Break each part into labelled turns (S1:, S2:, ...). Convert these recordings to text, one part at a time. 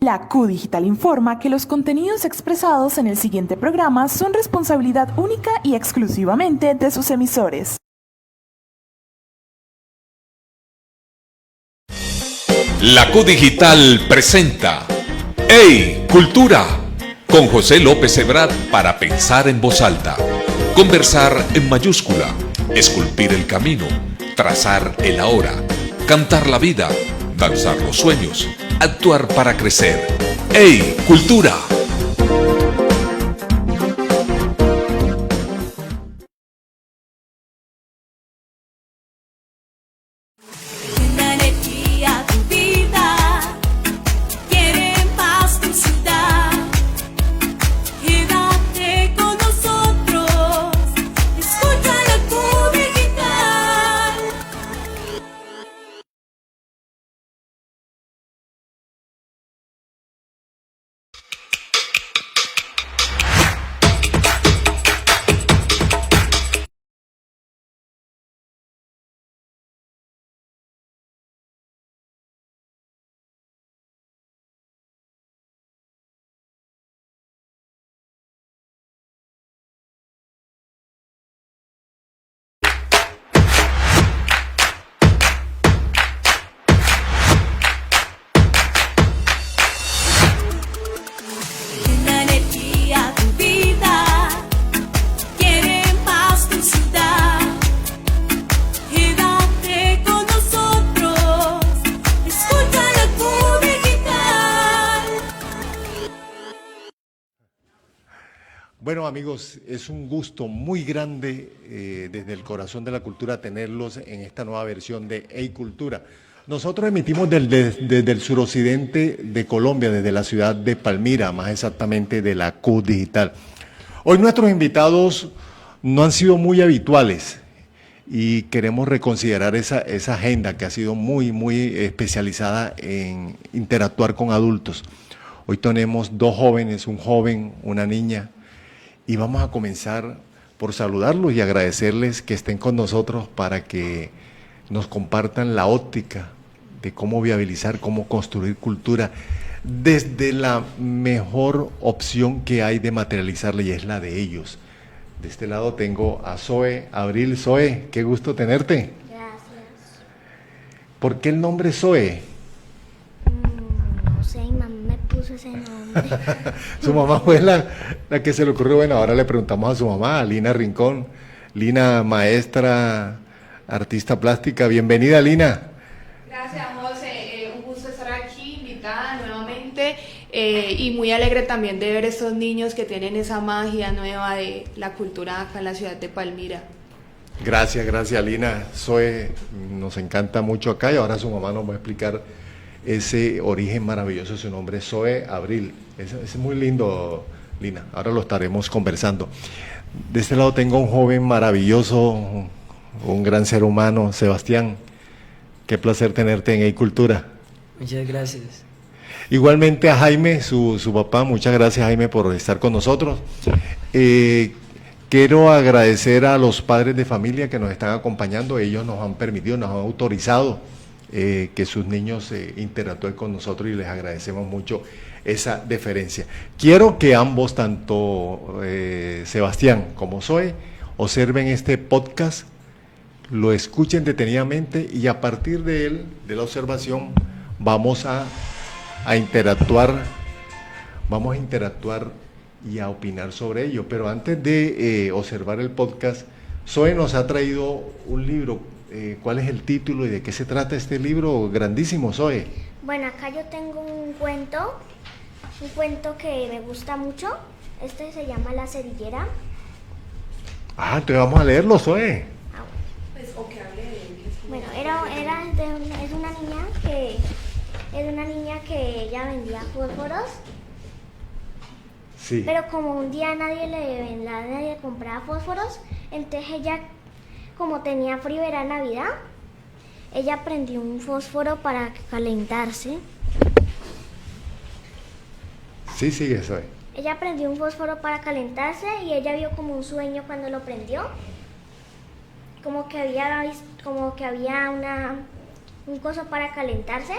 S1: La Q Digital informa que los contenidos expresados en el siguiente programa son responsabilidad única y exclusivamente de sus emisores.
S2: La Q Digital presenta ¡Hey, Cultura! Con José López Ebrard para pensar en voz alta, conversar en mayúscula, esculpir el camino, trazar el ahora, cantar la vida, danzar los sueños, actuar para crecer. ¡Hey, Cultura!
S3: Bueno, amigos, es un gusto muy grande desde el corazón de la cultura tenerlos en esta nueva versión de Hey Cultura. Nosotros emitimos desde el suroccidente de Colombia, desde la ciudad de Palmira, más exactamente de la Q Digital. Hoy nuestros invitados no han sido muy habituales y queremos reconsiderar esa agenda que ha sido muy especializada en interactuar con adultos. Hoy tenemos dos jóvenes, un joven, una niña. Y vamos a comenzar por saludarlos y agradecerles que estén con nosotros para que nos compartan la óptica de cómo viabilizar, cómo construir cultura desde la mejor opción que hay de materializarla, y es la de ellos. De este lado tengo a Zoe Abril. Zoe, qué gusto tenerte.
S4: Gracias.
S3: ¿Por qué el nombre Zoe?
S4: No sé, mi mamá me puso ese nombre.
S3: Su mamá fue la que se le ocurrió. Bueno, ahora le preguntamos a su mamá, a Lina Rincón. Lina, maestra, artista plástica. Bienvenida, Lina.
S5: Gracias, José. Un gusto estar aquí, invitada nuevamente, y muy alegre también de ver estos niños que tienen esa magia nueva de la cultura acá en la ciudad de Palmira.
S3: Gracias, Lina. Zoe, nos encanta mucho acá y ahora su mamá nos va a explicar ese origen maravilloso de su nombre, Zoe Abril. Es muy lindo, Lina. Ahora lo estaremos conversando. De este lado tengo un joven maravilloso, un gran ser humano, Sebastián. Qué placer tenerte en Hey Cultura.
S6: Muchas gracias.
S3: Igualmente a Jaime, su papá. Muchas gracias, Jaime, por estar con nosotros. Quiero agradecer a los padres de familia que nos están acompañando. Ellos nos han permitido, nos han autorizado que sus niños interactúen con nosotros y les agradecemos mucho esa deferencia. Quiero que ambos, tanto Sebastián como Zoe, observen este podcast, lo escuchen detenidamente y a partir de él, de la observación, vamos a interactuar y a opinar sobre ello. Pero antes de observar el podcast, Zoe nos ha traído un libro. ¿Cuál es el título y de qué se trata este libro grandísimo, Zoe?
S4: Bueno, acá yo tengo un cuento que me gusta mucho. Este se llama La cerillera.
S3: Ah, entonces vamos a leerlo, Zoe.
S5: Pues, o que hable de él.
S4: Bueno, es una niña que ella vendía fósforos.
S3: Sí.
S4: Pero como un día nadie compraba fósforos, entonces ella, como tenía frío, era Navidad, ella prendió un fósforo para calentarse.
S3: Sí, sigue, Zoe.
S4: Ella prendió un fósforo para calentarse y ella vio como un sueño cuando lo prendió. Como que había un coso para calentarse.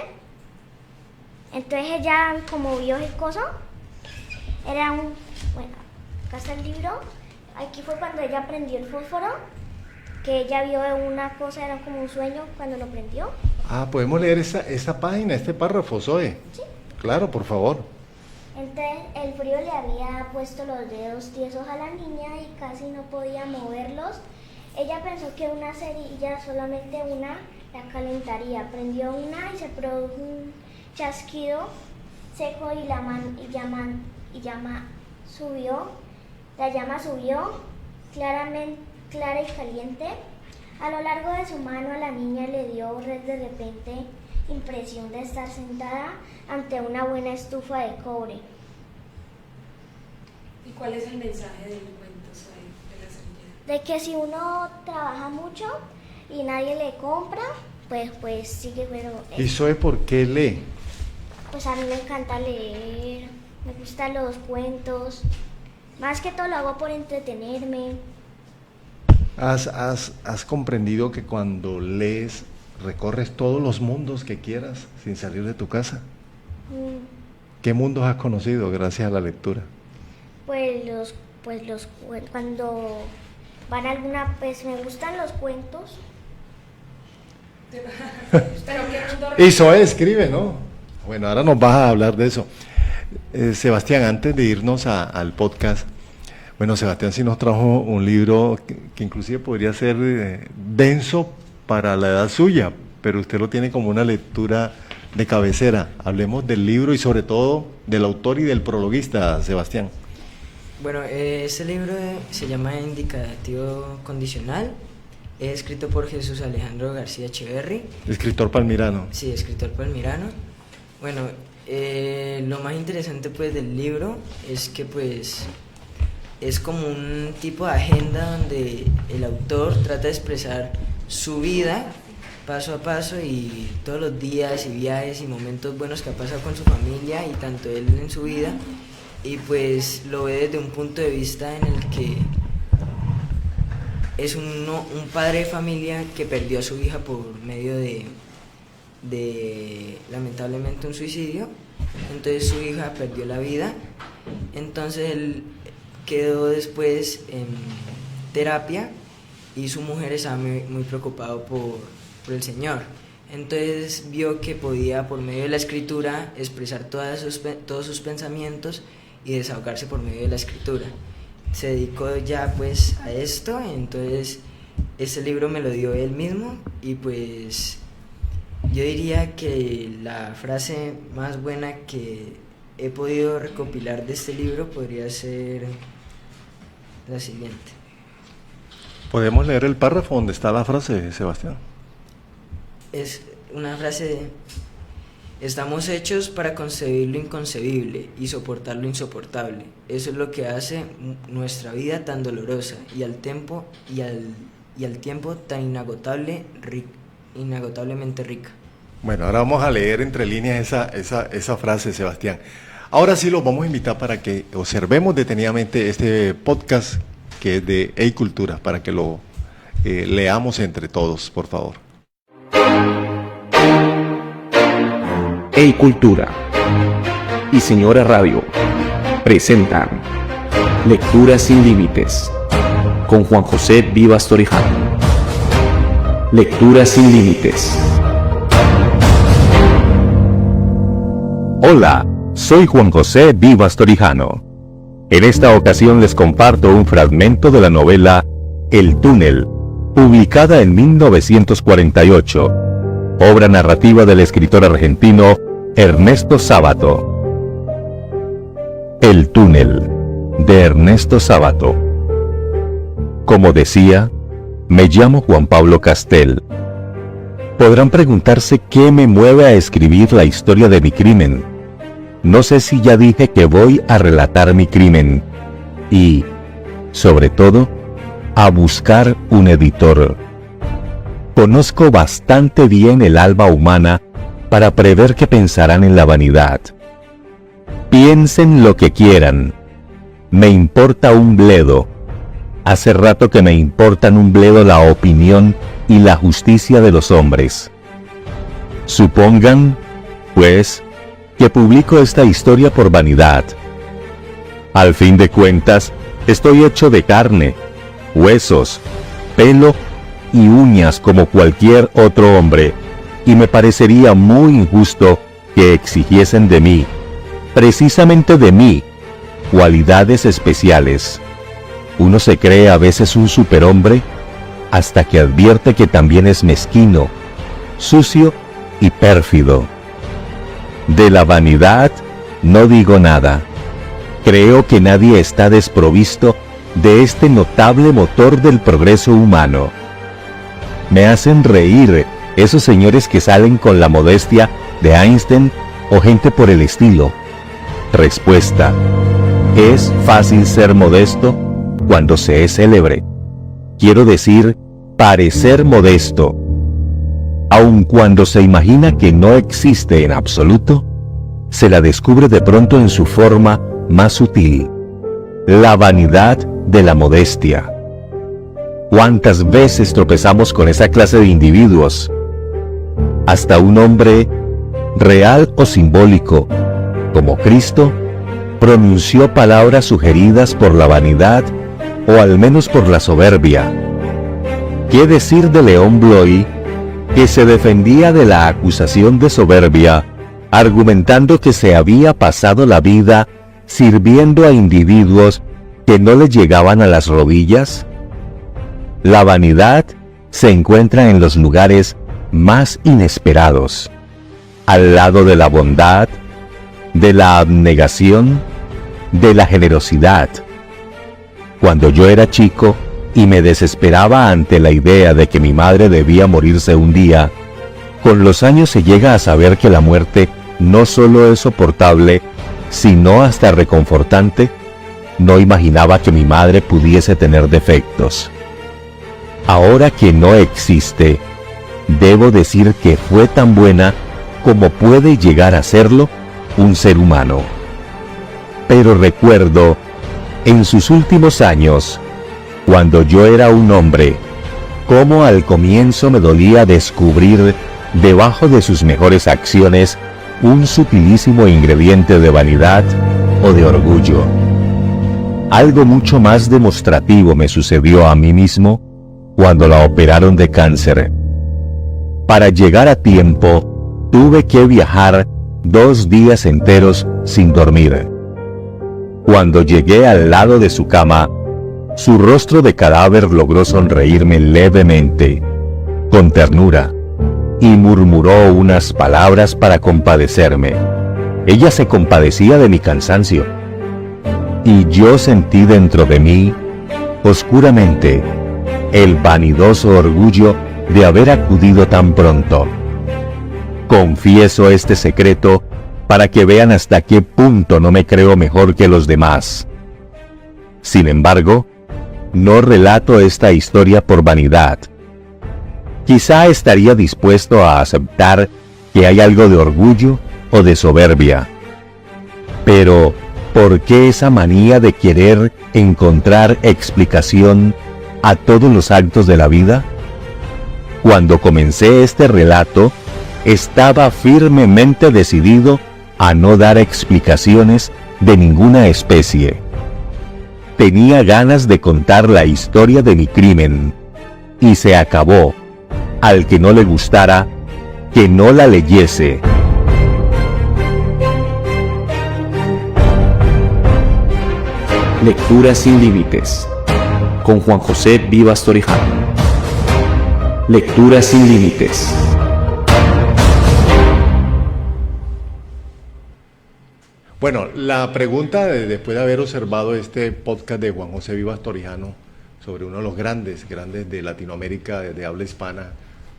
S4: Entonces ella, como vio el coso, era un... Bueno, acá está el libro. Aquí fue cuando ella prendió el fósforo, que ella vio una cosa, era como un sueño cuando lo prendió.
S3: Ah, podemos leer esa página, este párrafo, Zoe.
S4: Sí.
S3: Claro, por favor.
S4: Entonces el frío le había puesto los dedos tiesos a la niña y casi no podía moverlos. Ella pensó que una cerilla, solamente una, la calentaría. Prendió una y se produjo un chasquido seco y la llama subió clara y caliente. A lo largo de su mano a la niña le dio de repente impresión de estar sentada ante una buena estufa de cobre.
S5: ¿Y cuál es el mensaje del cuento de la cerillera?
S4: De que si uno trabaja mucho y nadie le compra, pues sigue, pero...
S3: ¿Y Zoe por qué lee?
S4: Pues a mí me encanta leer, me gustan los cuentos, más que todo lo hago por entretenerme.
S3: ¿Has comprendido que cuando lees recorres todos los mundos que quieras sin salir de tu casa? ¿Qué mundos has conocido gracias a la lectura?
S4: Cuando van a alguna, pues me gustan los cuentos.
S5: Pero ¿qué mundo
S3: Y Zoe escribe, ¿no? Bueno, ahora nos vas a hablar de eso. Sebastián, antes de irnos al podcast, bueno, Sebastián sí nos trajo un libro que inclusive podría ser denso para la edad suya, pero usted lo tiene como una lectura de cabecera. Hablemos del libro y sobre todo del autor y del prologuista, Sebastián.
S6: Bueno, este libro se llama Indicativo Condicional, es escrito por Jesús Alejandro García Echeverry.
S3: Escritor palmirano.
S6: Sí, escritor palmirano. Bueno, lo más interesante pues del libro es que pues es como un tipo de agenda donde el autor trata de expresar su vida paso a paso y todos los días y viajes y momentos buenos que ha pasado con su familia y tanto él en su vida, y pues lo ve desde un punto de vista en el que es un padre de familia que perdió a su hija por medio de lamentablemente un suicidio. Entonces su hija perdió la vida, entonces él quedó después en terapia y su mujer estaba muy preocupado por el Señor. Entonces vio que podía por medio de la escritura expresar todos sus pensamientos y desahogarse por medio de la escritura. Se dedicó ya pues a esto, entonces ese libro me lo dio él mismo y pues yo diría que la frase más buena que he podido recopilar de este libro podría ser la siguiente.
S3: ¿Podemos leer el párrafo donde está la frase, Sebastián?
S6: Es una frase de: estamos hechos para concebir lo inconcebible y soportar lo insoportable. Eso es lo que hace nuestra vida tan dolorosa y al tiempo tan inagotablemente rica.
S3: Bueno, ahora vamos a leer entre líneas esa frase, Sebastián. Ahora sí los vamos a invitar para que observemos detenidamente este podcast que es de Hey Cultura, para que lo leamos entre todos, por favor.
S7: Hey Cultura y Señora Radio presentan Lecturas sin Límites con Juan José Vivas Torijano. Lecturas sin Límites. Hola, soy Juan José Vivas Torijano. En esta ocasión les comparto un fragmento de la novela El Túnel, publicada en 1948, obra narrativa del escritor argentino Ernesto Sábato. El Túnel, de Ernesto Sábato. Como decía, me llamo Juan Pablo Castel. Podrán preguntarse qué me mueve a escribir la historia de mi crimen. No sé si ya dije que voy a relatar mi crimen y, sobre todo, a buscar un editor. Conozco bastante bien el alma humana para prever que pensarán en la vanidad. Piensen lo que quieran. Me importa un bledo. Hace rato que me importan un bledo la opinión y la justicia de los hombres. Supongan, pues, que publico esta historia por vanidad. Al fin de cuentas, estoy hecho de carne, huesos, pelo y uñas como cualquier otro hombre, y me parecería muy injusto que exigiesen de mí, precisamente de mí, cualidades especiales. Uno se cree a veces un superhombre hasta que advierte que también es mezquino, sucio y pérfido. De la vanidad no digo nada. Creo que nadie está desprovisto de este notable motor del progreso humano. Me hacen reír esos señores que salen con la modestia de Einstein o gente por el estilo. Respuesta: es fácil ser modesto cuando se es célebre. Quiero decir, parecer modesto. Aun cuando se imagina que no existe en absoluto, se la descubre de pronto en su forma más sutil, la vanidad de la modestia. ¿Cuántas veces tropezamos con esa clase de individuos? Hasta un hombre, real o simbólico, como Cristo, pronunció palabras sugeridas por la vanidad o al menos por la soberbia. ¿Qué decir de León Bloy, que se defendía de la acusación de soberbia, argumentando que se había pasado la vida sirviendo a individuos que no le llegaban a las rodillas? La vanidad se encuentra en los lugares más inesperados, al lado de la bondad, de la abnegación, de la generosidad. Cuando yo era chico y me desesperaba ante la idea de que mi madre debía morirse un día, con los años se llega a saber que la muerte no solo es soportable, sino hasta reconfortante. No imaginaba que mi madre pudiese tener defectos. Ahora que no existe, debo decir que fue tan buena como puede llegar a serlo un ser humano. Pero recuerdo, en sus últimos años, cuando yo era un hombre, cómo al comienzo me dolía descubrir debajo de sus mejores acciones un sutilísimo ingrediente de vanidad o de orgullo. Algo mucho más demostrativo me sucedió a mí mismo cuando la operaron de cáncer. Para llegar a tiempo, tuve que viajar 2 días enteros sin dormir. Cuando llegué al lado de su cama, su rostro de cadáver logró sonreírme levemente, con ternura, y murmuró unas palabras para compadecerme. Ella se compadecía de mi cansancio, y yo sentí dentro de mí, oscuramente, el vanidoso orgullo de haber acudido tan pronto. Confieso este secreto para que vean hasta qué punto no me creo mejor que los demás. Sin embargo, no relato esta historia por vanidad. Quizá estaría dispuesto a aceptar que hay algo de orgullo o de soberbia. Pero, ¿por qué esa manía de querer encontrar explicación a todos los actos de la vida? Cuando comencé este relato, estaba firmemente decidido a no dar explicaciones de ninguna especie. Tenía ganas de contar la historia de mi crimen, y se acabó. Al que no le gustara, que no la leyese.
S8: Lectura sin límites, con Juan José Vivas Torijano. Lectura sin límites.
S3: Bueno, la pregunta después de haber observado este podcast de Juan José Vivas Torijano sobre uno de los grandes de Latinoamérica de habla hispana,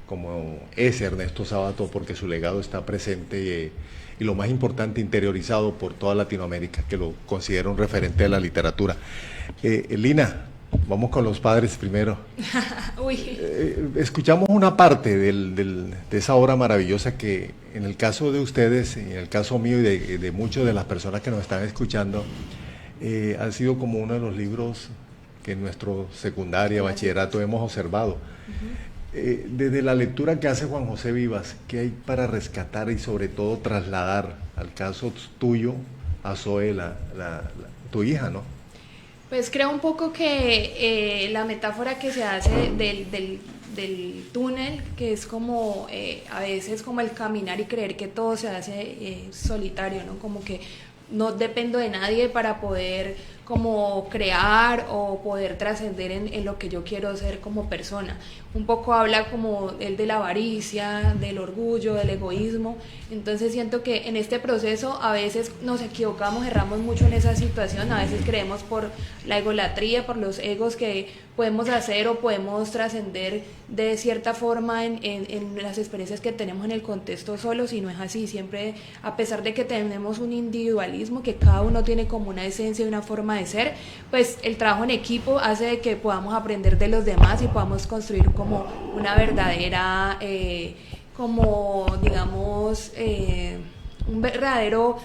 S3: como es Ernesto Sábato, porque su legado está presente y lo más importante, interiorizado por toda Latinoamérica, que lo considera un referente de la literatura. Lina, vamos con los padres primero.
S5: Uy.
S3: Escuchamos una parte de esa obra maravillosa que en el caso de ustedes, en el caso mío y de muchas de las personas que nos están escuchando, ha sido como uno de los libros que en nuestro secundaria, bachillerato hemos observado. Desde la lectura que hace Juan José Vivas, ¿qué hay para rescatar y sobre todo trasladar al caso tuyo a Zoe, tu hija, ¿no?
S5: Pues creo un poco que la metáfora que se hace del túnel, que es como a veces como el caminar y creer que todo se hace solitario, ¿no? Como que no dependo de nadie para poder como crear o poder trascender en lo que yo quiero ser como persona. Un poco habla como él de la avaricia, del orgullo, del egoísmo. Entonces siento que en este proceso a veces nos equivocamos, erramos mucho en esa situación, a veces creemos por la egolatría, por los egos que podemos hacer o podemos trascender de cierta forma en las experiencias que tenemos en el contexto solos, y no es así. Siempre, a pesar de que tenemos un individualismo, que cada uno tiene como una esencia y una forma de ser, pues el trabajo en equipo hace de que podamos aprender de los demás y podamos construir como una verdadera, como digamos, un verdadero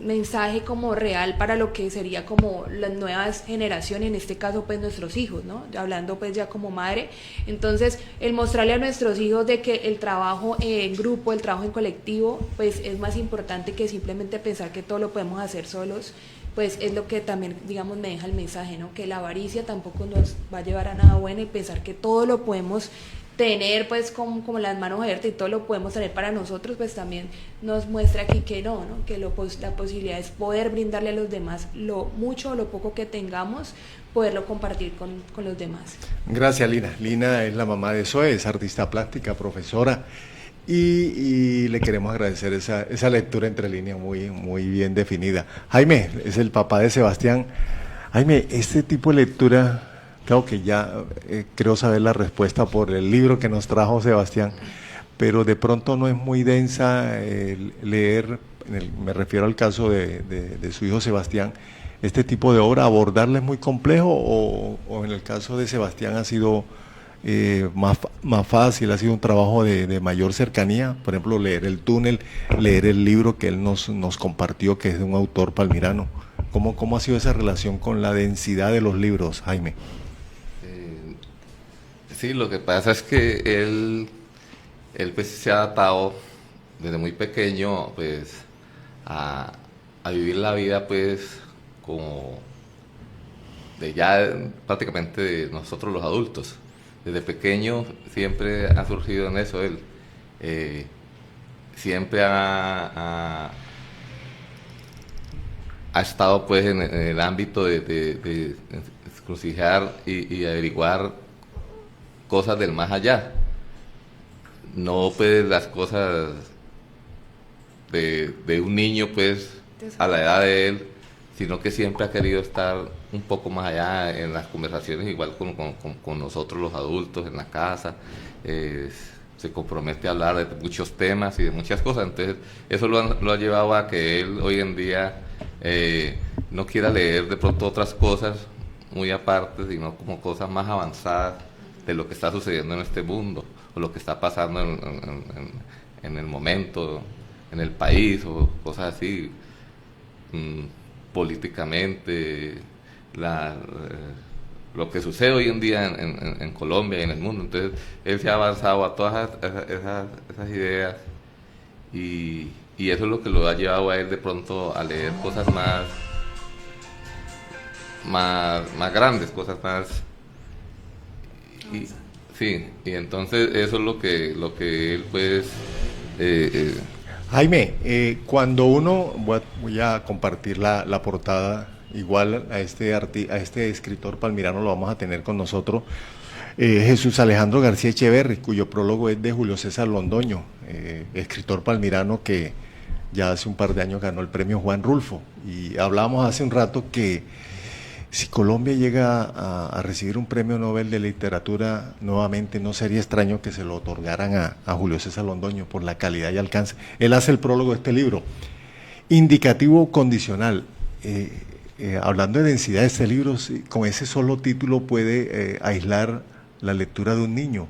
S5: mensaje como real para lo que sería como las nuevas generaciones, en este caso pues nuestros hijos, ¿no? Hablando pues ya como madre. Entonces el mostrarle a nuestros hijos de que el trabajo en grupo, el trabajo en colectivo pues es más importante que simplemente pensar que todo lo podemos hacer solos, pues es lo que también, digamos, me deja el mensaje, ¿no? Que la avaricia tampoco nos va a llevar a nada bueno, y pensar que todo lo podemos tener pues como las manos abiertas y todo lo podemos tener para nosotros, pues también nos muestra aquí que no, que la posibilidad es poder brindarle a los demás lo mucho o lo poco que tengamos, poderlo compartir con los demás.
S3: Gracias, Lina. Lina es la mamá de Zoe, es artista plástica, profesora, y le queremos agradecer esa lectura entre líneas muy bien definida. Jaime es el papá de Sebastián. Jaime, este tipo de lectura, claro que ya creo saber la respuesta por el libro que nos trajo Sebastián, pero de pronto no es muy densa leer, me refiero al caso de su hijo Sebastián, este tipo de obra, abordarla es muy complejo, o en el caso de Sebastián ha sido más fácil, ha sido un trabajo de mayor cercanía, por ejemplo, leer El túnel, leer el libro que él nos compartió, que es de un autor palmirano. ¿Cómo ha sido esa relación con la densidad de los libros, Jaime?
S9: Sí, lo que pasa es que él pues se ha adaptado desde muy pequeño pues a vivir la vida pues como de ya prácticamente de nosotros los adultos. Desde pequeño siempre ha surgido en eso él. Siempre ha estado pues en el ámbito de crucijar y averiguar cosas del más allá, no pues las cosas de un niño pues a la edad de él, sino que siempre ha querido estar un poco más allá en las conversaciones, igual con nosotros los adultos en la casa. Se compromete a hablar de muchos temas y de muchas cosas, entonces eso lo ha llevado a que él hoy en día no quiera leer de pronto otras cosas muy aparte, sino como cosas más avanzadas de lo que está sucediendo en este mundo, o lo que está pasando en el momento, en el país, o cosas así, políticamente, lo que sucede hoy en día en Colombia y en el mundo. Entonces él se ha avanzado a todas esas ideas, y eso es lo que lo ha llevado a él de pronto a leer cosas más grandes, cosas más. Sí, y entonces eso es lo que él pues
S3: Jaime, cuando uno, voy a compartir la portada, igual a este escritor palmirano lo vamos a tener con nosotros, Jesús Alejandro García Echeverri, cuyo prólogo es de Julio César Londoño, escritor palmirano que ya hace un par de años ganó el premio Juan Rulfo, y hablábamos hace un rato que si Colombia llega a recibir un premio Nobel de literatura nuevamente, no sería extraño que se lo otorgaran a Julio César Londoño por la calidad y alcance. Él hace el prólogo de este libro. Indicativo condicional. Hablando de densidad de este libro, con ese solo título puede aislar la lectura de un niño.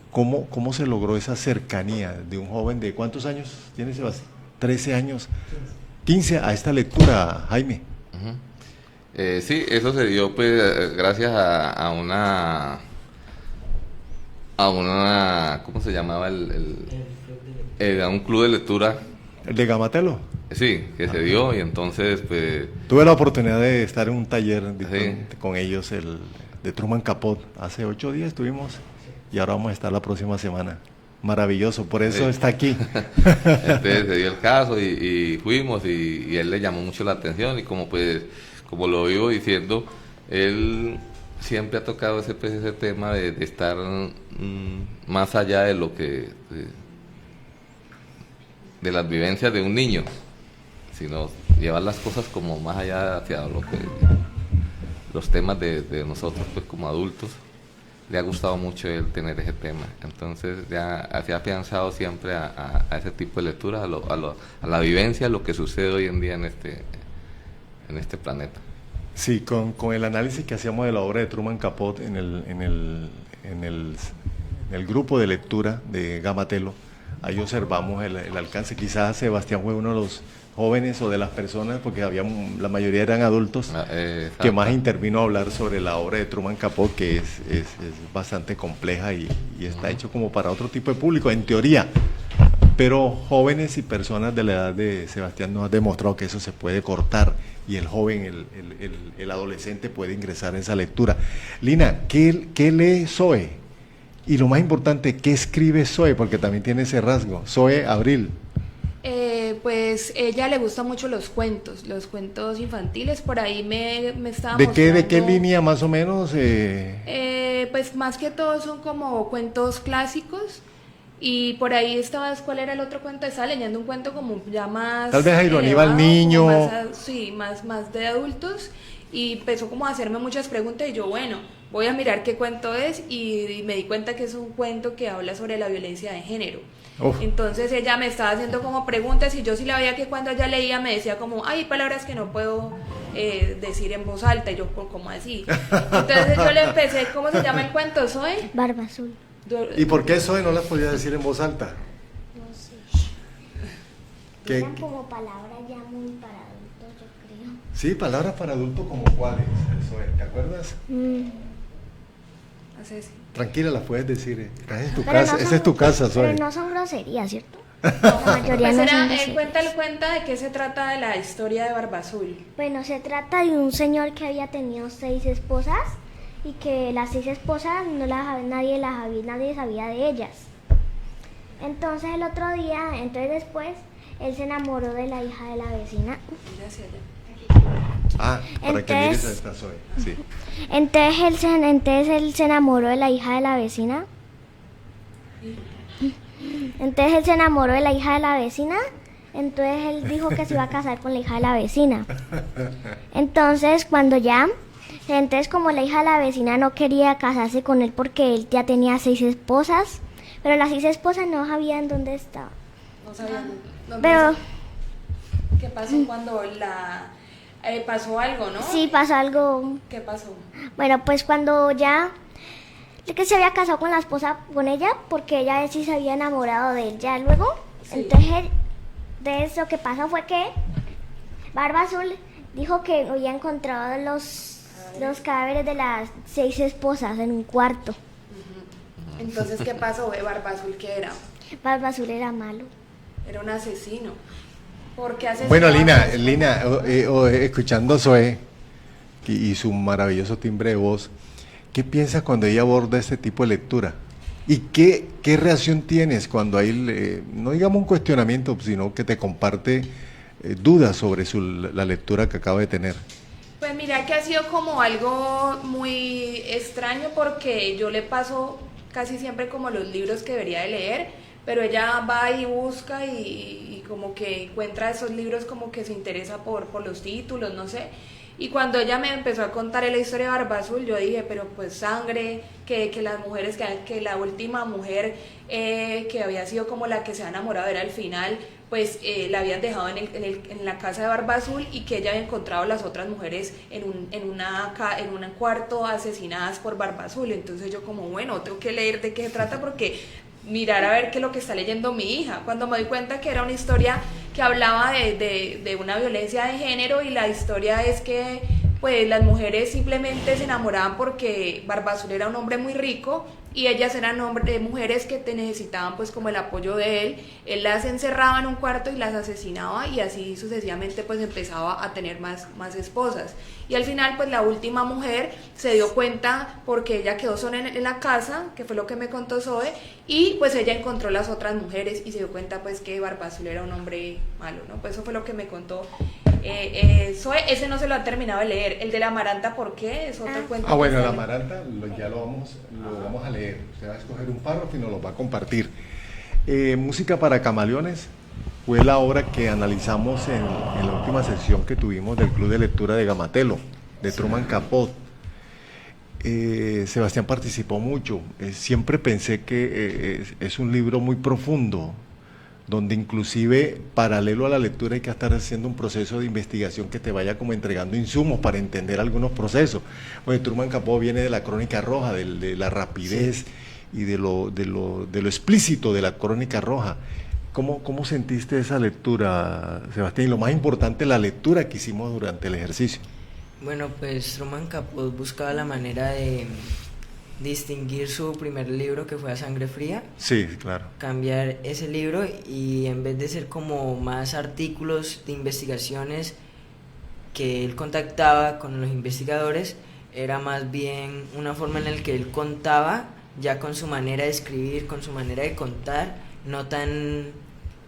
S3: ¿Cómo se logró esa cercanía de un joven de cuántos años tiene Sebastián? 13 años, 15 a esta lectura, Jaime?
S9: Uh-huh. Sí, eso se dio pues gracias a a una, ¿cómo se llamaba? A un club de lectura.
S3: ¿El de Gamatelo?
S9: Sí, que se dio, y entonces pues...
S3: Tuve la oportunidad de estar en un taller
S9: Sí.
S3: con ellos, el de Truman Capote. Hace 8 días estuvimos y ahora vamos a estar la próxima semana. Maravilloso, por eso
S9: Sí.
S3: está aquí.
S9: Entonces se dio el caso y fuimos, y él le llamó mucho la atención, y como lo vivo diciendo, él siempre ha tocado ese tema de estar más allá de lo que... de las vivencias de un niño, sino llevar las cosas como más allá hacia lo que los temas de nosotros pues como adultos. Le ha gustado mucho él tener ese tema, entonces ya se ha pensado siempre a ese tipo de lecturas, a la vivencia, a lo que sucede hoy en día en este planeta.
S3: Sí, con el análisis que hacíamos de la obra de Truman Capote en el grupo de lectura de Gamatelo, ahí observamos el alcance. Quizás Sebastián fue uno de los jóvenes o de las personas, porque la mayoría eran adultos, que más intervino a hablar sobre la obra de Truman Capote, que es bastante compleja y está hecho como para otro tipo de público, en teoría. Pero jóvenes y personas de la edad de Sebastián nos han demostrado que eso se puede cortar, y el joven, el adolescente puede ingresar en esa lectura. Lina, ¿qué lee Zoe? Y lo más importante, ¿qué escribe Zoe? Porque también tiene ese rasgo. Zoe Abril.
S5: Pues ella le gustan mucho los cuentos infantiles. Por ahí me estaba
S3: ¿De
S5: mostrando,
S3: qué línea más o menos?
S5: pues más que todo son como cuentos clásicos. Y por ahí ¿cuál era el otro cuento? Estaba leyendo un cuento como ya más...
S3: Tal vez Jairo Aníbal
S5: elevado,
S3: Niño.
S5: como más de adultos. Y empezó como a hacerme muchas preguntas, y yo, bueno, voy a mirar qué cuento es, y me di cuenta que es un cuento que habla sobre la violencia de género.
S3: Uf.
S5: Entonces ella me estaba haciendo como preguntas, y yo sí la veía que cuando ella leía me decía como, hay palabras que no puedo decir en voz alta, y yo, ¿cómo así? Entonces yo le empecé, ¿cómo se llama el cuento, Zoe?
S4: Barba Azul.
S3: ¿Y por qué Zoe no las podía decir en voz alta?
S4: No sé.
S3: ¿Qué?
S4: Eran como palabras ya muy para adultos, yo creo.
S3: Sí, palabras para adultos como cuáles, Zoe, ¿te acuerdas?
S5: Así es.
S3: Tranquila, las puedes decir. Esa es tu
S4: Pero
S3: casa,
S4: no
S3: esa
S4: son-
S3: es tu casa, Zoe.
S4: Pero no son groserías, ¿cierto? La mayoría
S5: Pues
S4: no son
S5: él
S4: groserías.
S5: cuenta de qué se trata de la historia de Barba Azul.
S4: Bueno, se trata de un señor que había tenido 6 esposas, y que las 6 esposas nadie sabía de ellas. Entonces después, él se enamoró de la hija de la vecina.
S5: Mira hacia allá.
S3: Ah, para que
S4: Entonces-
S3: mires a esta Zoe. Sí.
S4: Entonces él se enamoró de la hija de la vecina. Entonces él se enamoró de la hija de la vecina. Entonces él dijo que se iba a casar con la hija de la vecina. Entonces como la hija de la vecina no quería casarse con él porque él ya tenía 6 esposas, pero las 6 esposas no sabían dónde estaba.
S5: No sabía
S4: Pero
S5: qué pasó cuando pasó algo, ¿no?
S4: sí pasó algo.
S5: ¿Qué pasó?
S4: Bueno, pues cuando ya que se había casado con la esposa, con ella, porque ella sí se había enamorado de él ya luego.
S5: Sí.
S4: Entonces lo que pasó fue que Barba Azul dijo que había encontrado los cadáveres de las 6 esposas en un cuarto.
S5: Entonces, ¿qué pasó? Barba Azul, ¿qué era?
S4: Barba Azul era malo.
S5: Era un asesino. ¿Por qué asesinó?
S3: Bueno,
S5: a
S3: Lina,
S5: las esposas?
S3: escuchando a Zoe y su maravilloso timbre de voz, ¿qué piensas cuando ella aborda este tipo de lectura? ¿Y qué reacción tienes cuando hay, no digamos un cuestionamiento, sino que te comparte dudas sobre la lectura que acaba de tener?
S5: Pues mira que ha sido como algo muy extraño, porque yo le paso casi siempre como los libros que debería de leer, pero ella va y busca y como que encuentra esos libros, como que se interesa por los títulos, no sé. Y cuando ella me empezó a contar la historia de Barba Azul, yo dije, pero pues sangre, que las mujeres, que la última mujer que había sido como la que se había enamorado era al final, pues la habían dejado en la casa de Barba Azul, y que ella había encontrado las otras mujeres en un cuarto asesinadas por Barba Azul. Entonces yo como, bueno, tengo que leer de qué se trata, porque mirar a ver qué es lo que está leyendo mi hija. Cuando me doy cuenta que era una historia que hablaba de una violencia de género, y la historia es que pues las mujeres simplemente se enamoraban porque Barbazul era un hombre muy rico y ellas eran mujeres que necesitaban pues como el apoyo de él las encerraba en un cuarto y las asesinaba y así sucesivamente pues empezaba a tener más esposas. Y al final pues la última mujer se dio cuenta porque ella quedó sola en la casa, que fue lo que me contó Zoe, y pues ella encontró las otras mujeres y se dio cuenta pues que Barbazul era un hombre malo, ¿no? Pues eso fue lo que me contó. Zoe, ese no se lo ha terminado de leer. El de la Amaranta, ¿por qué? Es otro cuento.
S3: Bueno, la Amaranta ya lo vamos a leer. Usted va a escoger un párrafo y nos lo va a compartir. Música para camaleones fue la obra que analizamos en la última sesión que tuvimos del Club de Lectura de Gamatelo, de Truman Capote. Sebastián participó mucho. Siempre pensé que es un libro muy profundo, donde inclusive paralelo a la lectura hay que estar haciendo un proceso de investigación que te vaya como entregando insumos para entender algunos procesos. Bueno, Truman Capote viene de la Crónica Roja, de la rapidez y de lo explícito de la Crónica Roja. ¿Cómo sentiste esa lectura, Sebastián? Y lo más importante, la lectura que hicimos durante el ejercicio.
S6: Bueno, pues Truman Capote buscaba la manera de distinguir su primer libro, que fue A Sangre Fría.
S3: Sí, claro.
S6: Cambiar ese libro y en vez de ser como más artículos de investigaciones que él contactaba con los investigadores, era más bien una forma en la que él contaba ya con su manera de escribir, con su manera de contar, no tan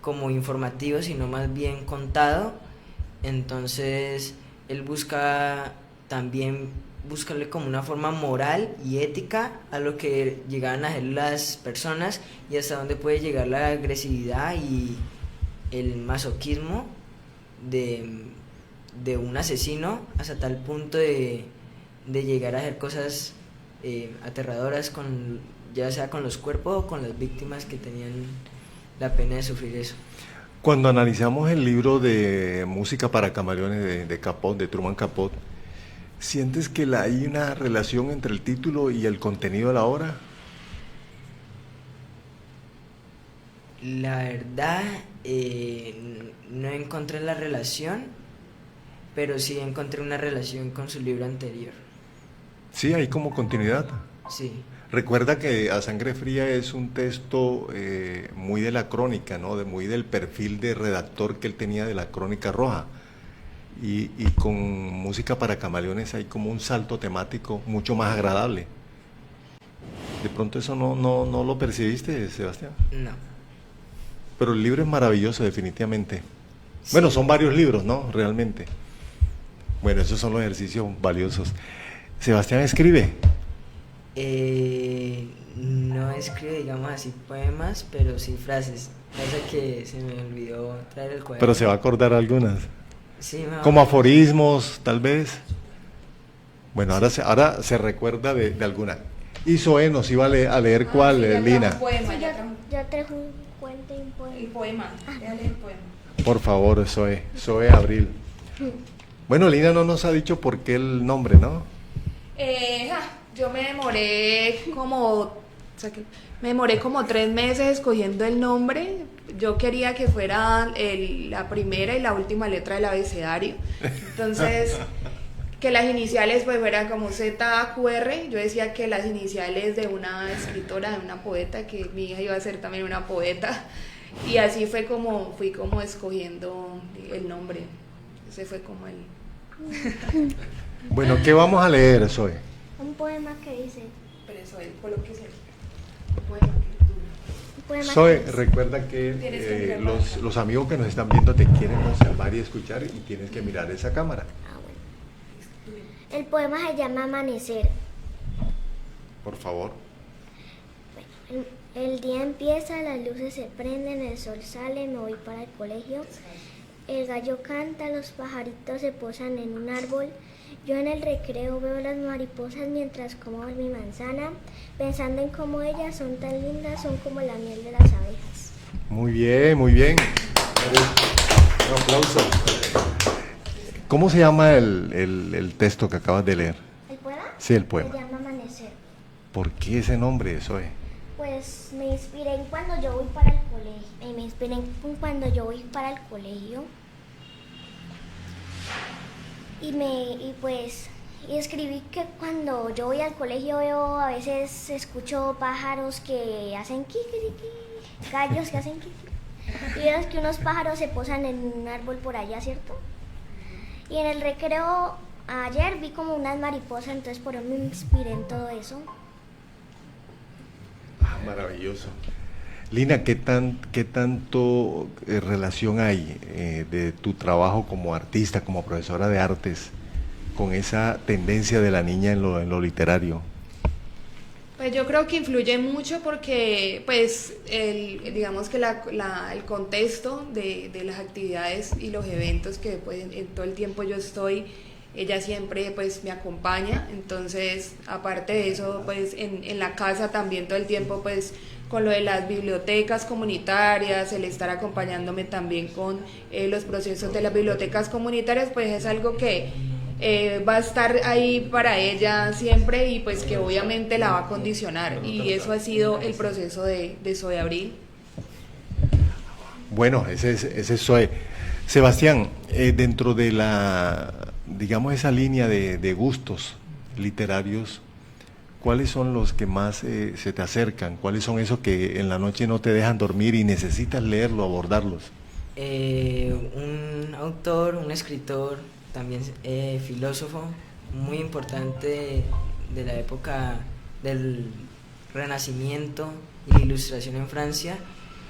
S6: como informativo, sino más bien contado. Entonces él busca también buscarle como una forma moral y ética a lo que llegaban a hacer las personas y hasta dónde puede llegar la agresividad y el masoquismo de un asesino, hasta tal punto de llegar a hacer cosas aterradoras, ya sea con los cuerpos o con las víctimas que tenían la pena de sufrir eso.
S3: Cuando analizamos el libro de Música para camaleones de Capote, de Truman Capote, ¿sientes que hay una relación entre el título y el contenido de la obra?
S6: La verdad, no encontré la relación, pero sí encontré una relación con su libro anterior.
S3: Sí, hay como continuidad.
S6: Sí.
S3: Recuerda que A Sangre Fría es un texto muy de la crónica, ¿no? Muy del perfil de redactor que él tenía de la Crónica Roja. Y con Música para camaleones hay como un salto temático mucho más agradable. ¿De pronto eso no lo percibiste, Sebastián?
S6: No.
S3: Pero el libro es maravilloso, definitivamente.
S6: Sí.
S3: Bueno, son varios libros, ¿no? Realmente. Bueno, esos son los ejercicios valiosos. ¿Sebastián escribe?
S6: No escribe, digamos así, poemas, pero sí frases. Pasa que se me olvidó traer el cuaderno.
S3: Pero se va a acordar algunas.
S6: Sí,
S3: como aforismos, tal vez. Bueno, ahora se recuerda de alguna. Y Zoe nos iba a leer cuál,
S5: sí,
S3: Lina.
S5: Un poema,
S4: Sí, yo traje un cuento y un poema.
S5: el poema. Déjale el poema.
S3: Por favor, Zoe Abril. Bueno, Lina no nos ha dicho por qué el nombre, ¿no?
S5: Yo me demoré como 3 meses escogiendo el nombre. Yo quería que fuera la primera y la última letra del abecedario. Entonces, que las iniciales pues fueran como ZQR. Yo decía que las iniciales de una escritora, de una poeta, que mi hija iba a ser también una poeta. Y así fui como escogiendo el nombre. Ese fue como el...
S3: Bueno, ¿qué vamos a leer, Zoe?
S4: Un poema que dice...
S5: Pero eso es por lo que sé.
S3: Zoe, recuerda que
S5: Tienes que mirar
S3: los amigos que nos están viendo te quieren observar y escuchar y tienes que mirar esa cámara.
S4: Bueno. El poema se llama Amanecer.
S3: Por favor.
S4: Bueno, el día empieza, las luces se prenden, el sol sale, me voy para el colegio. El gallo canta, los pajaritos se posan en un árbol. Yo en el recreo veo las mariposas mientras como mi manzana, pensando en cómo ellas son tan lindas, son como la miel de las abejas.
S3: Muy bien, muy bien. Un aplauso. ¿Cómo se llama el texto que acabas de leer?
S4: ¿El poema?
S3: Sí, el poema.
S4: Se llama Amanecer.
S3: ¿Por qué ese nombre, Zoe?
S4: Pues me inspiré en cuando yo voy para el colegio. Me inspiré en cuando yo voy para el colegio. Y escribí que cuando yo voy al colegio veo, a veces escucho pájaros que hacen kikiriki, gallos que hacen kikiriki. Y veo que unos pájaros se posan en un árbol por allá, ¿cierto? Y en el recreo ayer vi como unas mariposas, entonces por eso me inspiré en todo eso.
S3: Ah, maravilloso. Lina, ¿qué tanto relación hay de tu trabajo como artista, como profesora de artes, con esa tendencia de la niña en lo literario?
S5: Pues yo creo que influye mucho porque pues digamos que el contexto de las actividades y los eventos que pues, en todo el tiempo yo estoy, ella siempre pues me acompaña, entonces aparte de eso pues en la casa también todo el tiempo pues con lo de las bibliotecas comunitarias, el estar acompañándome también con los procesos de las bibliotecas comunitarias, pues es algo que va a estar ahí para ella siempre y pues que obviamente la va a condicionar, y eso ha sido el proceso de Zoe Abril.
S3: Bueno, ese es Zoe. Sebastián, dentro de digamos esa línea de gustos literarios, ¿cuáles son los que más se te acercan? ¿Cuáles son esos que en la noche no te dejan dormir y necesitas leerlo, abordarlos?
S6: Un autor, un escritor, también filósofo muy importante de la época del Renacimiento y la Ilustración en Francia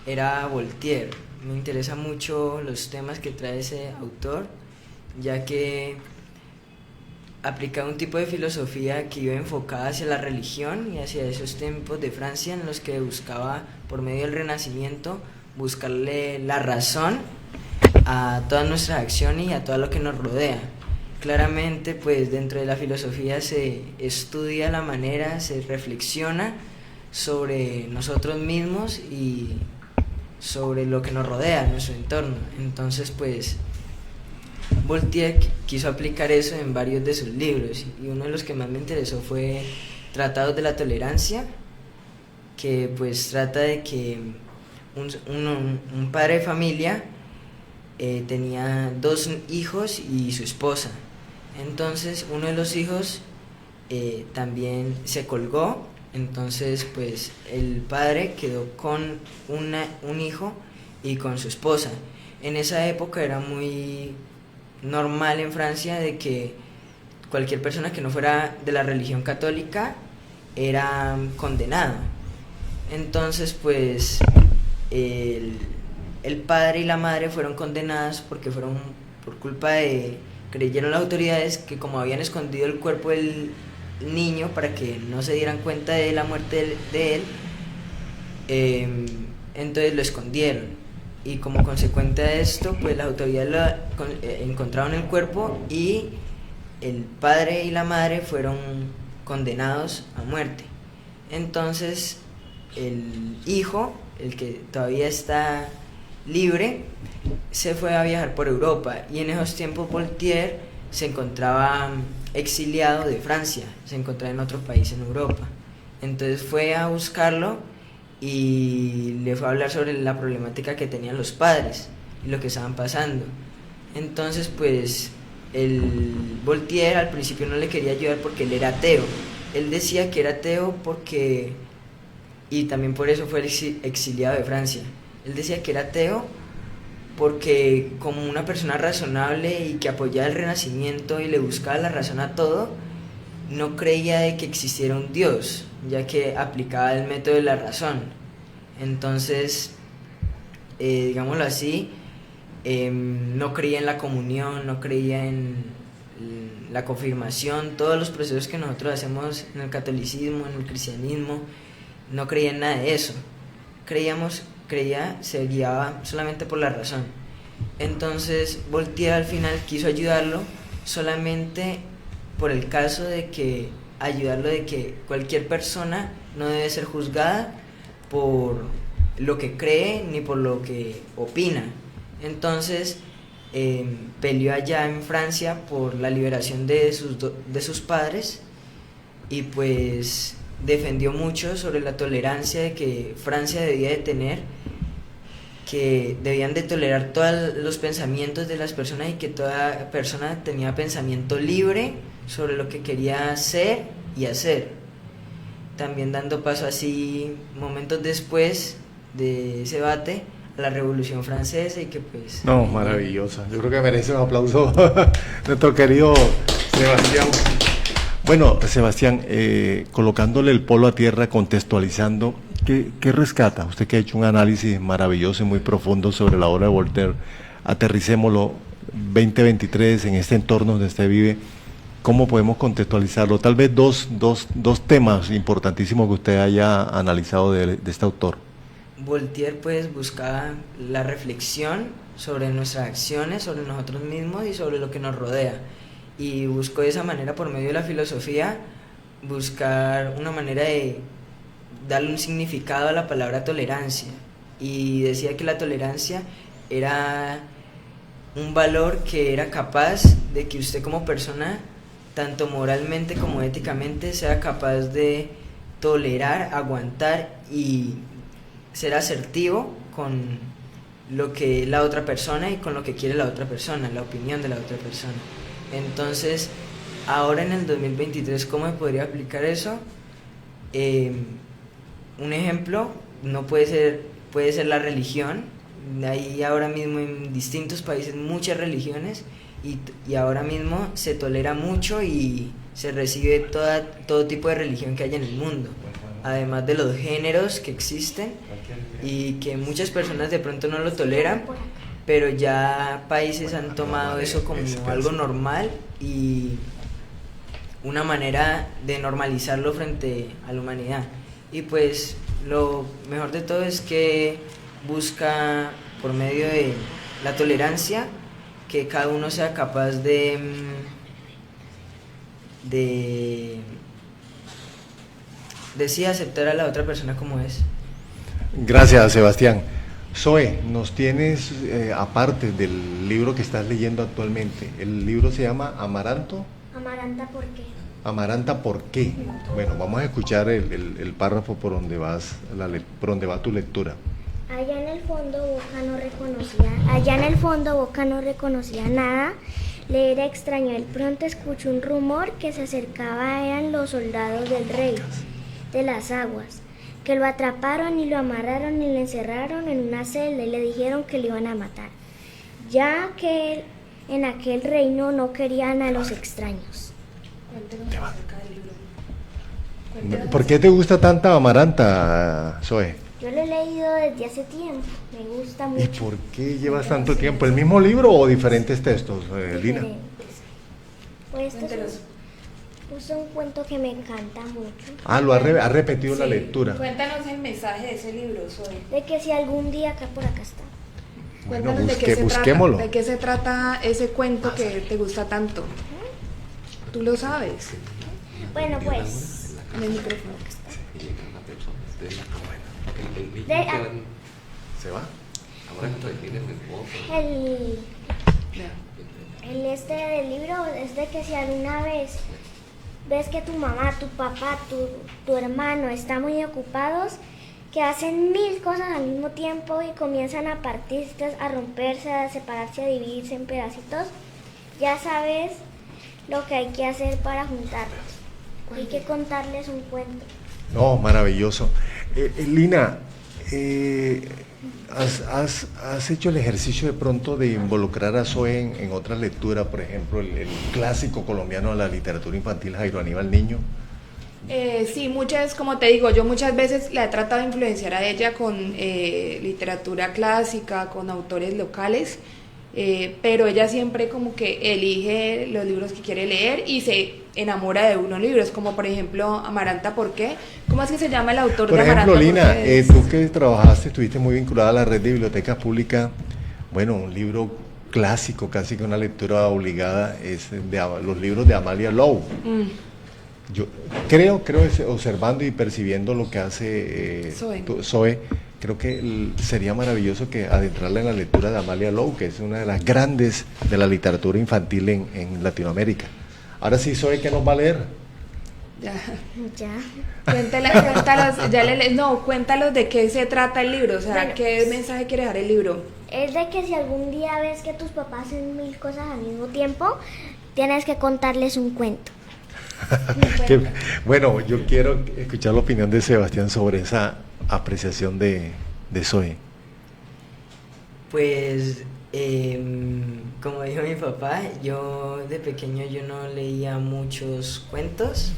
S6: era Voltaire. Me interesan mucho los temas que trae ese autor, ya que aplicaba un tipo de filosofía que iba enfocada hacia la religión y hacia esos tiempos de Francia en los que buscaba, por medio del Renacimiento, buscarle la razón a todas nuestras acciones y a todo lo que nos rodea. Claramente, pues dentro de la filosofía se estudia la manera, se reflexiona sobre nosotros mismos y sobre lo que nos rodea, nuestro entorno. Entonces, pues Voltaire quiso aplicar eso en varios de sus libros, y uno de los que más me interesó fue Tratados de la Tolerancia, que pues trata de que un padre de familia tenía 2 hijos y su esposa. Entonces uno de los hijos también se colgó, entonces pues el padre quedó con un hijo y con su esposa. En esa época era muy normal en Francia de que cualquier persona que no fuera de la religión católica era condenado. Entonces pues el padre y la madre fueron condenados porque fueron por culpa creyeron las autoridades que como habían escondido el cuerpo del niño para que no se dieran cuenta de la muerte de él, entonces lo escondieron. Y como consecuencia de esto, pues las autoridades encontraron el cuerpo y el padre y la madre fueron condenados a muerte. Entonces el hijo, el que todavía está libre, se fue a viajar por Europa, y en esos tiempos Voltaire se encontraba exiliado de Francia, se encontraba en otro país en Europa. Entonces fue a buscarlo y le fue a hablar sobre la problemática que tenían los padres y lo que estaban pasando. Entonces pues el Voltaire al principio no le quería ayudar porque él era ateo. Él decía que era ateo porque, y también por eso fue exiliado de Francia, él decía que era ateo porque como una persona razonable y que apoyaba el Renacimiento y le buscaba la razón a todo, no creía de que existiera un Dios, ya que aplicaba el método de la razón. Entonces, digámoslo así, no creía en la comunión, no creía en la confirmación, todos los procesos que nosotros hacemos en el catolicismo, en el cristianismo, no creía en nada de eso. Se guiaba solamente por la razón. Entonces Voltaire al final quiso ayudarlo solamente por el caso de que cualquier persona no debe ser juzgada por lo que cree ni por lo que opina. Entonces peleó allá en Francia por la liberación de sus padres, y pues defendió mucho sobre la tolerancia de que Francia debía de tener, que debían de tolerar todos los pensamientos de las personas y que toda persona tenía pensamiento libre sobre lo que quería ser y hacer. También dando paso así, momentos después de ese debate, a la Revolución Francesa y que pues...
S3: No, maravillosa. Yo creo que merece un aplauso nuestro querido Sebastián. Bueno, Sebastián, colocándole el polo a tierra, contextualizando, ¿qué rescata? Usted que ha hecho un análisis maravilloso y muy profundo sobre la obra de Voltaire, aterricémoslo 2023 en este entorno donde usted vive, ¿cómo podemos contextualizarlo? Tal vez dos temas importantísimos que usted haya analizado de este autor.
S6: Voltaire pues buscaba la reflexión sobre nuestras acciones, sobre nosotros mismos y sobre lo que nos rodea. Y buscó de esa manera, por medio de la filosofía, buscar una manera de darle un significado a la palabra tolerancia. Y decía que la tolerancia era un valor que era capaz de que usted como persona, tanto moralmente como éticamente, sea capaz de tolerar, aguantar y ser asertivo con lo que es la otra persona y con lo que quiere la otra persona, la opinión de la otra persona. Entonces, ahora en el 2023, ¿cómo se podría aplicar eso? Un ejemplo puede ser la religión. Hay ahora mismo en distintos países muchas religiones y ahora mismo se tolera mucho y se recibe todo tipo de religión que hay en el mundo, además de los géneros que existen y que muchas personas de pronto no lo toleran, pero ya países han tomado eso como algo normal y una manera de normalizarlo frente a la humanidad. Y pues lo mejor de todo es que busca, por medio de la tolerancia, que cada uno sea capaz de sí aceptar a la otra persona como es.
S3: Gracias, Sebastián. Zoe, nos tienes, aparte del libro que estás leyendo actualmente, el libro se llama Amaranto.
S4: Amaranta, ¿por qué?
S3: Amaranta, ¿por qué? Bueno, vamos a escuchar el párrafo por donde va tu lectura.
S4: Allá en el fondo Boca no reconocía nada, le era extraño. De pronto escuchó un rumor que se acercaba, eran los soldados del rey de las aguas, que lo atraparon y lo amarraron y lo encerraron en una celda y le dijeron que lo iban a matar, ya que en aquel reino no querían a los extraños.
S3: ¿Por qué te gusta tanta Amaranta, Zoe?
S4: Yo lo he leído desde hace tiempo, me gusta mucho.
S3: ¿Y por qué llevas tanto tiempo? ¿El mismo libro o diferentes textos, Lina?
S4: Pues es un cuento que me encanta mucho.
S3: Ah, lo ha repetido la lectura.
S5: Cuéntanos el mensaje de ese libro, Zoe.
S4: De que si algún día acá por acá está.
S3: Bueno,
S5: Cuéntanos
S3: busquémoslo.
S5: de qué se trata ese cuento que te gusta tanto. ¿Tú lo sabes?
S4: Bueno, pues...
S5: En el micrófono.
S3: ¿Se va?
S4: El del libro es de que si alguna vez ves que tu mamá, tu papá, tu hermano están muy ocupados, que hacen 1000 cosas al mismo tiempo y comienzan a partirse, a romperse, a separarse, a dividirse en pedacitos, ya sabes lo que hay que hacer para juntarlos. Hay que contarles un cuento.
S3: No, maravilloso. Lina, ¿has hecho el ejercicio de pronto de involucrar a Zoe en otras lecturas? Por ejemplo, el clásico colombiano de la literatura infantil, Jairo Aníbal Niño.
S5: Sí, como te digo, yo muchas veces la he tratado de influenciar a ella con literatura clásica, con autores locales, pero ella siempre como que elige los libros que quiere leer y se enamora de unos libros, como por ejemplo Amaranta, ¿por qué? ¿Cómo es que se llama el autor de Amaranta?
S3: Por ejemplo, Lina, tú que trabajaste, estuviste muy vinculada a la red de bibliotecas públicas, bueno, un libro clásico, casi que una lectura obligada, es los libros de Amalia Lowe. Yo creo, observando y percibiendo lo que hace Zoe, creo que sería maravilloso que adentrarla en la lectura de Amalia Lowe, que es una de las grandes de la literatura infantil en Latinoamérica. Ahora sí, Zoe, ¿qué nos va a leer?
S5: Ya.
S4: Ya.
S5: Cuéntalos de qué se trata el libro, o sea,
S4: Bueno,
S5: qué mensaje quiere dejar el libro.
S4: Es de que si algún día ves que tus papás hacen 1000 cosas al mismo tiempo, tienes que contarles un cuento.
S3: Bueno, yo quiero escuchar la opinión de Sebastián sobre esa apreciación de Zoe.
S6: Pues, como dijo mi papá, yo de pequeño yo no leía muchos cuentos.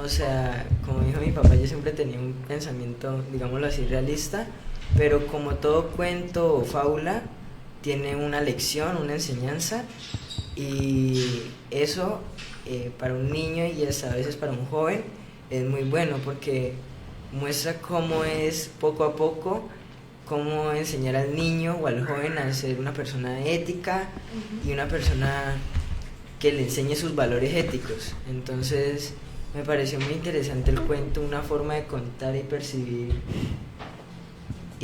S6: O sea, como dijo mi papá, yo siempre tenía un pensamiento, digámoslo así, realista. Pero como todo cuento o fábula, tiene una lección, una enseñanza. Y eso, para un niño y hasta a veces para un joven, es muy bueno porque muestra cómo es poco a poco, cómo enseñar al niño o al joven a ser una persona ética y una persona que le enseñe sus valores éticos. Entonces me pareció muy interesante el cuento, una forma de contar y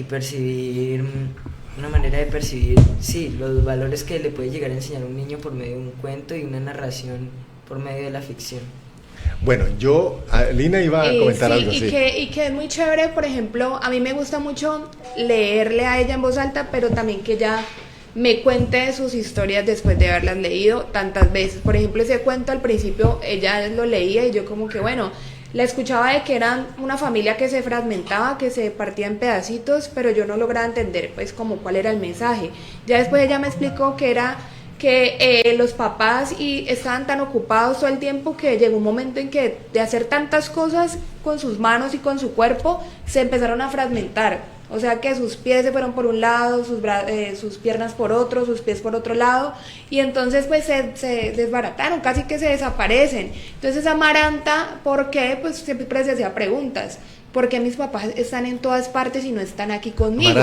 S6: percibir, una manera de percibir, sí, los valores que le puede llegar a enseñar un niño por medio de un cuento y una narración por medio de la ficción.
S3: Bueno, Lina iba a comentar algo así.
S5: Y que es muy chévere, por ejemplo, a mí me gusta mucho leerle a ella en voz alta, pero también que ella me cuente sus historias después de haberlas leído tantas veces. Por ejemplo, ese cuento al principio ella lo leía y yo como que bueno, la escuchaba de que eran una familia que se fragmentaba, que se partía en pedacitos, pero yo no lograba entender pues como cuál era el mensaje. Ya después ella me explicó que era que los papás estaban tan ocupados todo el tiempo que llegó un momento en que de hacer tantas cosas con sus manos y con su cuerpo se empezaron a fragmentar. O sea que sus pies se fueron por un lado, sus piernas por otro, sus pies por otro lado, y entonces pues se desbarataron, casi que se desaparecen. Entonces Amaranta, ¿por qué? Pues siempre se hacía preguntas. ¿Por qué mis papás están en todas partes y no están aquí conmigo?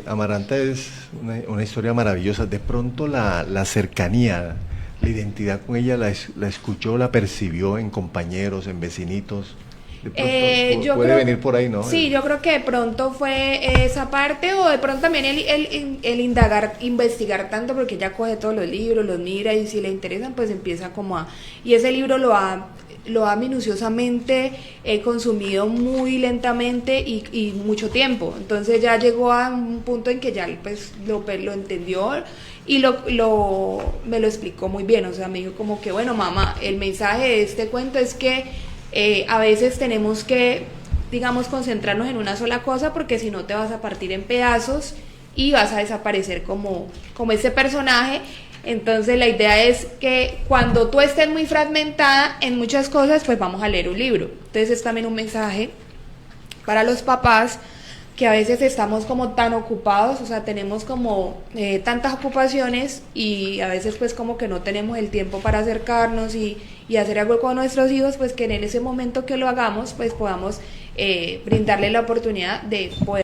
S3: Amaranta es una historia maravillosa. De pronto la cercanía, la identidad con ella la escuchó, la percibió en compañeros, en vecinitos. De pronto puede venir por ahí, ¿no?
S5: Sí, yo creo que de pronto fue esa parte, o de pronto también el indagar, investigar tanto, porque ella coge todos los libros, los mira y si le interesan, pues empieza como y ese libro lo ha minuciosamente consumido muy lentamente y mucho tiempo. Entonces ya llegó a un punto en que ya pues lo entendió y me lo explicó muy bien. O sea, me dijo como que bueno, mamá, el mensaje de este cuento es que a veces tenemos que, digamos, concentrarnos en una sola cosa, porque si no te vas a partir en pedazos y vas a desaparecer como ese personaje. Entonces la idea es que cuando tú estés muy fragmentada en muchas cosas, pues vamos a leer un libro. Entonces es también un mensaje para los papás que a veces estamos como tan ocupados, o sea, tenemos como tantas ocupaciones y a veces pues como que no tenemos el tiempo para acercarnos y hacer algo con nuestros hijos, pues que en ese momento que lo hagamos, pues podamos brindarle la oportunidad de poder.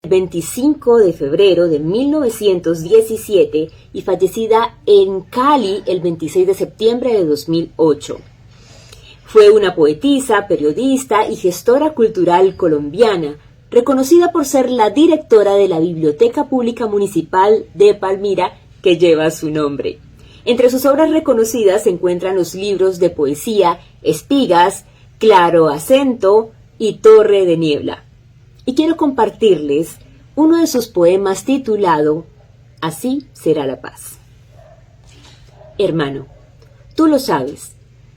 S10: El 25 de febrero de 1917 y fallecida en Cali el 26 de septiembre de 2008. Fue una poetisa, periodista y gestora cultural colombiana, reconocida por ser la directora de la Biblioteca Pública Municipal de Palmira, que lleva su nombre. Entre sus obras reconocidas se encuentran los libros de poesía Espigas, Claro Acento y Torre de Niebla. Y quiero compartirles uno de sus poemas titulado Así será la paz. Hermano, tú lo sabes,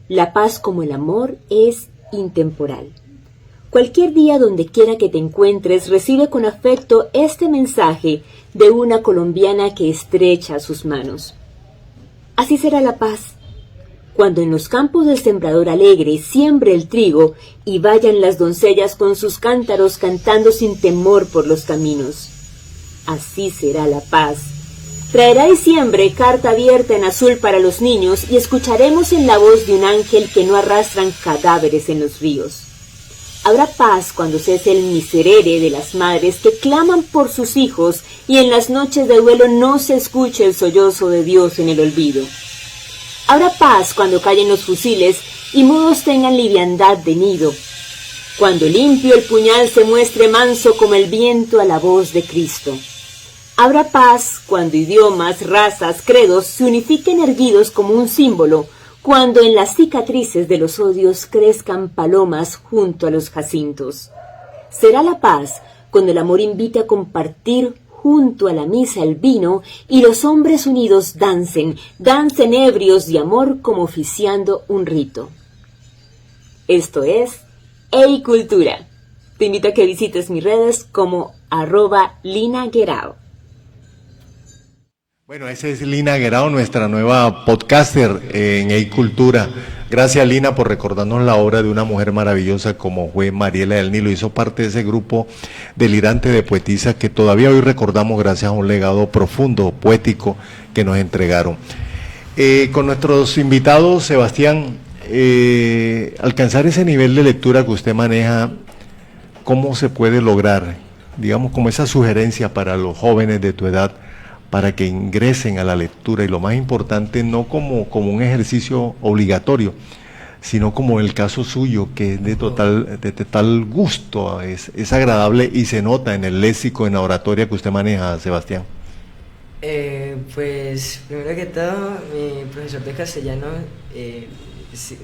S10: la paz como el amor es intemporal. Cualquier día donde quiera que te encuentres, recibe con afecto este mensaje de una colombiana que estrecha sus manos. Así será la paz, cuando en los campos del sembrador alegre siembre el trigo y vayan las doncellas con sus cántaros cantando sin temor por los caminos. Así será la paz. Traerá diciembre carta abierta en azul para los niños y escucharemos en la voz de un ángel que no arrastran cadáveres en los ríos. Habrá paz cuando cese el miserere de las madres que claman por sus hijos y en las noches de duelo no se escuche el sollozo de Dios en el olvido. Habrá paz cuando callen los fusiles y mudos tengan liviandad de nido. Cuando limpio el puñal se muestre manso como el viento a la voz de Cristo. Habrá paz cuando idiomas, razas, credos se unifiquen erguidos como un símbolo, cuando en las cicatrices de los odios crezcan palomas junto a los jacintos. Será la paz cuando el amor invite a compartir junto a la misa el vino y los hombres unidos dancen ebrios de amor como oficiando un rito. Esto es Hey Cultura. Te invito a que visites mis redes como @LinaGuerao.
S3: Bueno, esa es Lina Guerao, nuestra nueva podcaster en Hey Cultura. Gracias, Lina, por recordarnos la obra de una mujer maravillosa como fue Mariela del Nilo. Hizo parte de ese grupo delirante de poetisas que todavía hoy recordamos gracias a un legado profundo, poético, que nos entregaron. Con nuestros invitados, Sebastián, alcanzar ese nivel de lectura que usted maneja, ¿cómo se puede lograr? Digamos, como esa sugerencia para los jóvenes de tu edad, para que ingresen a la lectura, y lo más importante, no como un ejercicio obligatorio, sino como el caso suyo, que es de total gusto, es agradable y se nota en el léxico, en la oratoria que usted maneja, Sebastián.
S6: Pues primero que todo, mi profesor de castellano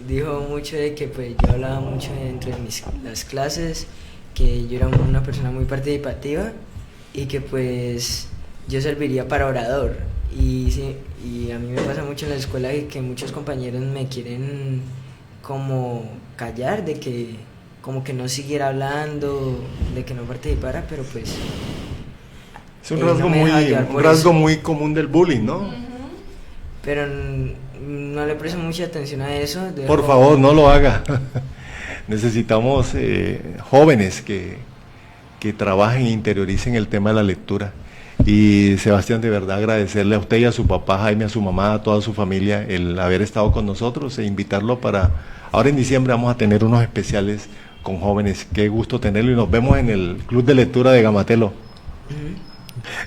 S6: dijo mucho de que pues yo hablaba mucho entre las clases, que yo era una persona muy participativa y que pues yo serviría para orador. Y a mí me pasa mucho en la escuela que muchos compañeros me quieren como callar, de que como que no siguiera hablando, de que no participara, pero pues
S3: es un rasgo muy común del bullying, ¿no?
S6: Pero no le presto mucha atención a eso.
S3: Por favor, no lo haga. Necesitamos jóvenes que trabajen e interioricen el tema de la lectura. Y Sebastián, de verdad agradecerle a usted y a su papá Jaime, a su mamá, a toda su familia, el haber estado con nosotros e invitarlo para... Ahora en diciembre vamos a tener unos especiales con jóvenes. Qué gusto tenerlo, y nos vemos en el Club de Lectura de Gamatelo.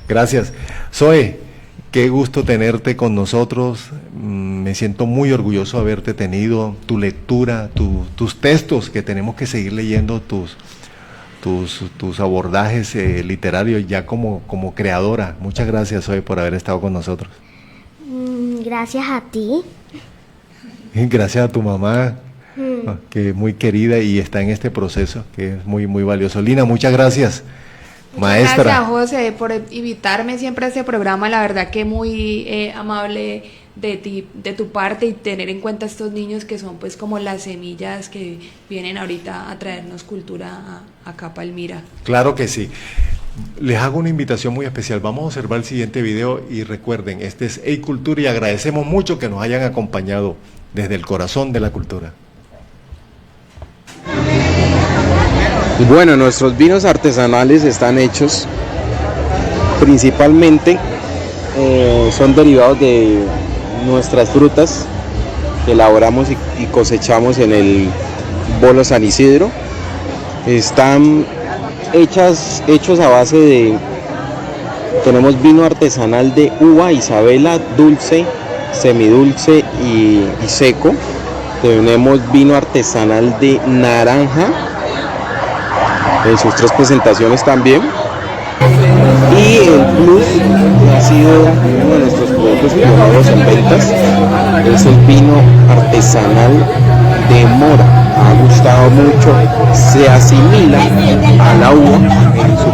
S3: Gracias. Zoe, qué gusto tenerte con nosotros. Me siento muy orgulloso de haberte tenido, tu lectura, tus textos, que tenemos que seguir leyendo tus abordajes literarios ya como creadora. Muchas gracias, Zoe, por haber estado con nosotros.
S4: Gracias a ti.
S3: Gracias a tu mamá, que es muy querida y está en este proceso, que es muy, muy valioso. Lina, muchas gracias. Maestra.
S5: Gracias, José, por invitarme siempre a este programa. La verdad que muy amable de ti, de tu parte, y tener en cuenta estos niños que son pues como las semillas que vienen ahorita a traernos cultura acá a Palmira.
S3: Claro que sí. Les hago una invitación muy especial. Vamos a observar el siguiente video y recuerden, este es Hey Cultura, y agradecemos mucho que nos hayan acompañado desde el corazón de la cultura.
S11: Bueno, nuestros vinos artesanales están hechos principalmente, son derivados de nuestras frutas que elaboramos y cosechamos en el Bolo San Isidro. Están hechos a base de, tenemos vino artesanal de uva, Isabela, dulce, semidulce y seco. Tenemos vino artesanal de naranja, en sus 3 presentaciones también. Y el plus que ha sido uno de nuestros productos pioneros en ventas es el vino artesanal de mora. Ha gustado mucho, se asimila a la uva en su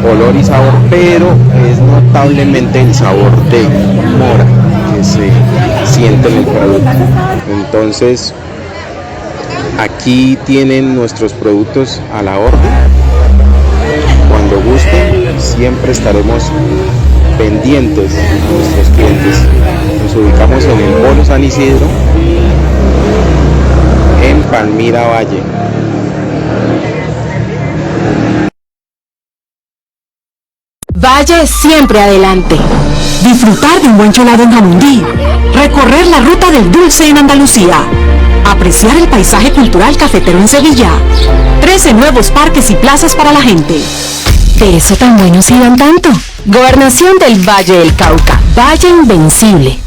S11: color y sabor, pero es notablemente el sabor de mora que se siente en el producto. Entonces, aquí tienen nuestros productos a la orden. Cuando gusten, siempre estaremos pendientes a nuestros clientes. Nos ubicamos en el Polo San Isidro, en Palmira Valle.
S12: Valle siempre adelante. Disfrutar de un buen cholado en Jamundí. Recorrer la ruta del dulce en Andalucía. Apreciar el paisaje cultural cafetero en Sevilla. 13 nuevos parques y plazas para la gente. De eso tan buenos y dan tanto. Gobernación del Valle del Cauca. Valle invencible.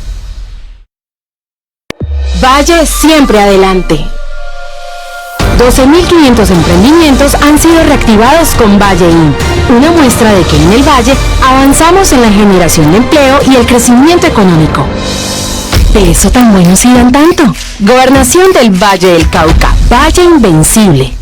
S12: Valle siempre adelante. 12.500 emprendimientos han sido reactivados con Valle Inc., una muestra de que en el Valle avanzamos en la generación de empleo y el crecimiento económico. De eso tan buenos y dan tanto. Gobernación del Valle del Cauca. Valle invencible.